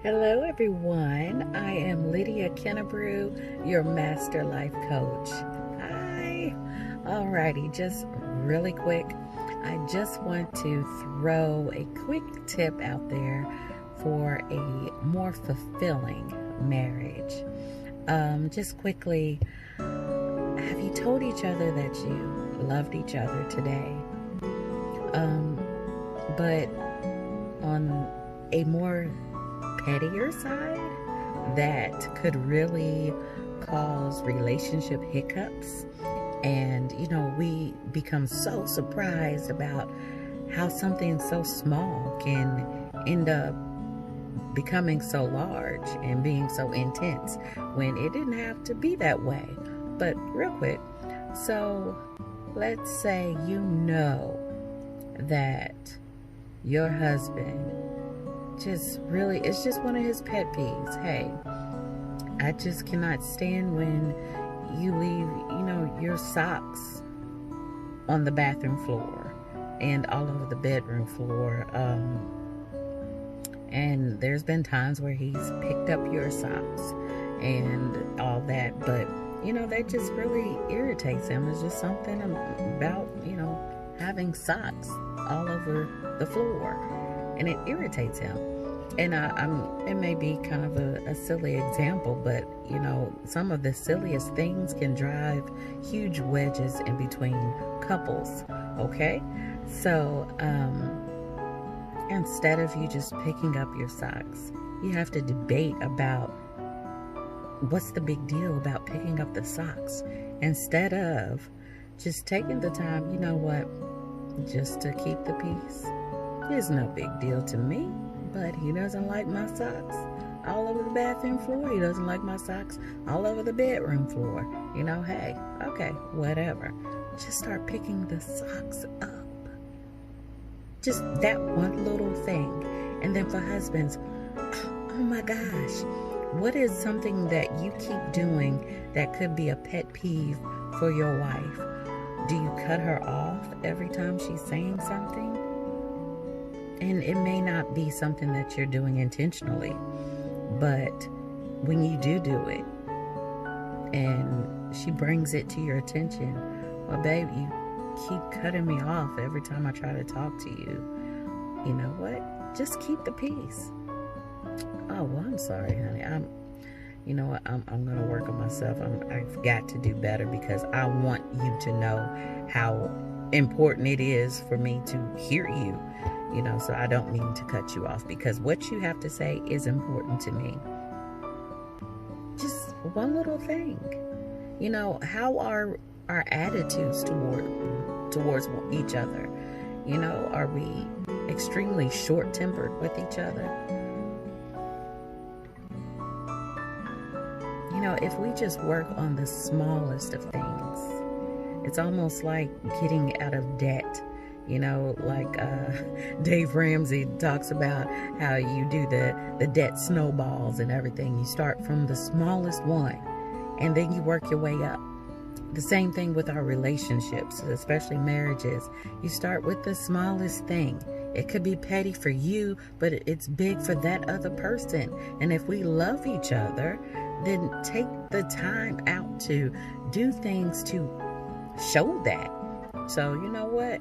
Hello, everyone. I am Lydia Kennebrew, your Master Life Coach. Hi. Alrighty, just really quick. I just want to throw a quick tip out there for a more fulfilling marriage. Just quickly, have you told each other that you loved each other today? But on a more pettier side, that could really cause relationship hiccups. And, we become so surprised about how something so small can end up becoming so large and being so intense when it didn't have to be that way. But real quick, so let's say that your husband it's just one of his pet peeves. Hey, I just cannot stand when you leave, your socks on the bathroom floor and all over the bedroom floor. And there's been times where he's picked up your socks and all that, but that just really irritates him. It's just something about, having socks all over the floor, and it irritates him. And it may be kind of a silly example, but some of the silliest things can drive huge wedges in between couples. Okay, so instead of you just picking up your socks, you have to debate about what's the big deal about picking up the socks, instead of just taking the time, just to keep the peace. It's no big deal to me, but he doesn't like my socks all over the bathroom floor. He doesn't like my socks all over the bedroom floor. Hey, okay, whatever. Just start picking the socks up. Just that one little thing. And then for husbands, oh my gosh, what is something that you keep doing that could be a pet peeve for your wife? Do you cut her off every time she's saying something? And it may not be something that you're doing intentionally, but when you do it and she brings it to your attention, well, babe, you keep cutting me off every time I try to talk to you. You know what? Just keep the peace. Oh, well, I'm sorry, honey. I'm going to work on myself. I've got to do better because I want you to know how important it is for me to hear you. So I don't mean to cut you off, because what you have to say is important to me. Just one little thing. How are our attitudes towards each other? Are we extremely short-tempered with each other? If we just work on the smallest of things, it's almost like getting out of debt. Like Dave Ramsey talks about how you do the debt snowballs and everything. You start from the smallest one and then you work your way up. The same thing with our relationships, especially marriages. You start with the smallest thing. It could be petty for you, but it's big for that other person. And if we love each other, then take the time out to do things to show that. So you know what?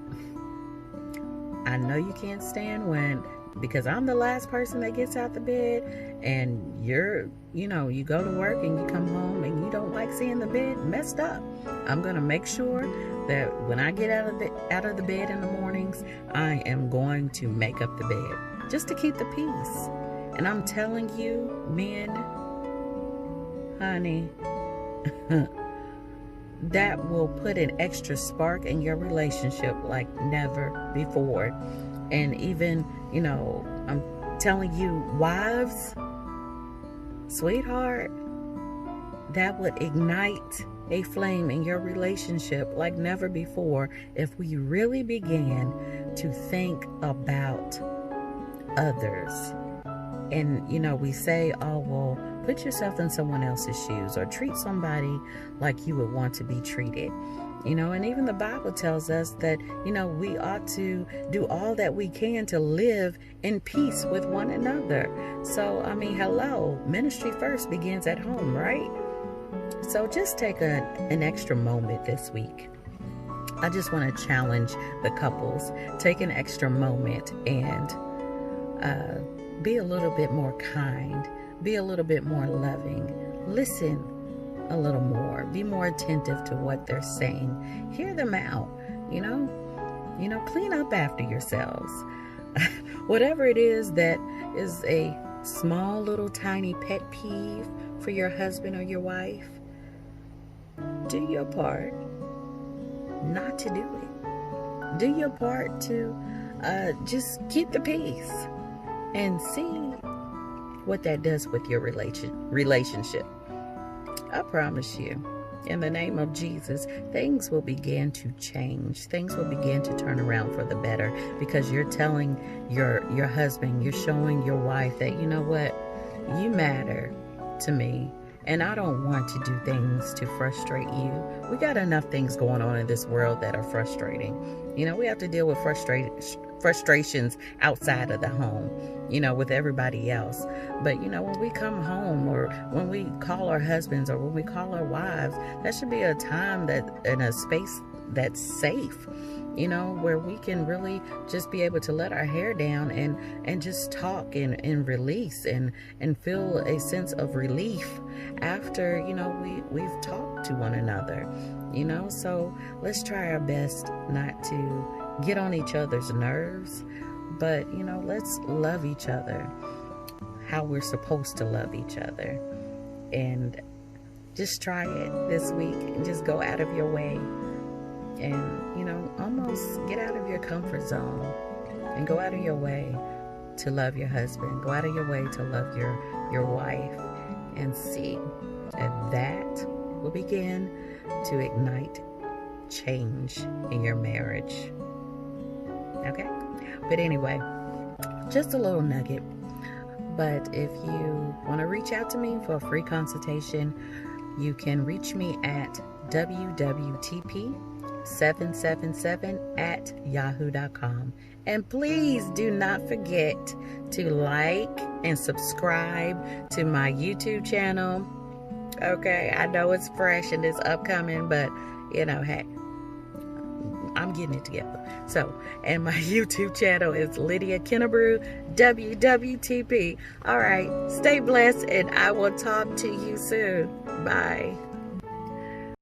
I know you can't stand because I'm the last person that gets out the bed, and you go to work and you come home and you don't like seeing the bed messed up. I'm going to make sure that when I get out of the bed in the mornings, I am going to make up the bed just to keep the peace. And I'm telling you, men, honey, that will put an extra spark in your relationship like never before. And even, I'm telling you, wives, sweetheart, that would ignite a flame in your relationship like never before if we really began to think about others. And, we say, oh, well, put yourself in someone else's shoes, or treat somebody like you would want to be treated. You know, and even the Bible tells us that, you know, we ought to do all that we can to live in peace with one another. So, I mean, hello, ministry first begins at home, right? So just take an extra moment this week. I just want to challenge the couples. Take an extra moment and be a little bit more kind. Be a little bit more loving. Listen a little more. Be more attentive to what they're saying. Hear them out. You know, clean up after yourselves. Whatever it is that is a small little tiny pet peeve for your husband or your wife, do your part not to do it. Do your part to just keep the peace and see what that does with your relationship. I promise you, in the name of Jesus, things will begin to change. Things will begin to turn around for the better, because you're telling your husband, you're showing your wife that, you know what, you matter to me, and I don't want to do things to frustrate you. We got enough things going on in this world that are frustrating. You know, we have to deal with frustrations outside of the home, you know, with everybody else. But, you know, when we come home, or when we call our husbands, or when we call our wives, that should be a time that in a space that's safe, you know, where we can really just be able to let our hair down and just talk and release and feel a sense of relief after, you know, we've talked to one another, you know. So let's try our best not to get on each other's nerves, but, you know, let's love each other how we're supposed to love each other. And just try it this week, and just go out of your way and, you know, almost get out of your comfort zone and go out of your way to love your husband. Go out of your way to love your wife, and see if that will begin to ignite change in your marriage. Okay? But anyway, just a little nugget. But if you want to reach out to me for a free consultation, you can reach me at wwtp777@yahoo.com. And please do not forget to like and subscribe to my YouTube channel. Okay, I know it's fresh and it's upcoming, but, you know, hey, I'm getting it together. So, and my YouTube channel is Lydia Kennebrew, WWTP. All right, stay blessed, and I will talk to you soon. Bye.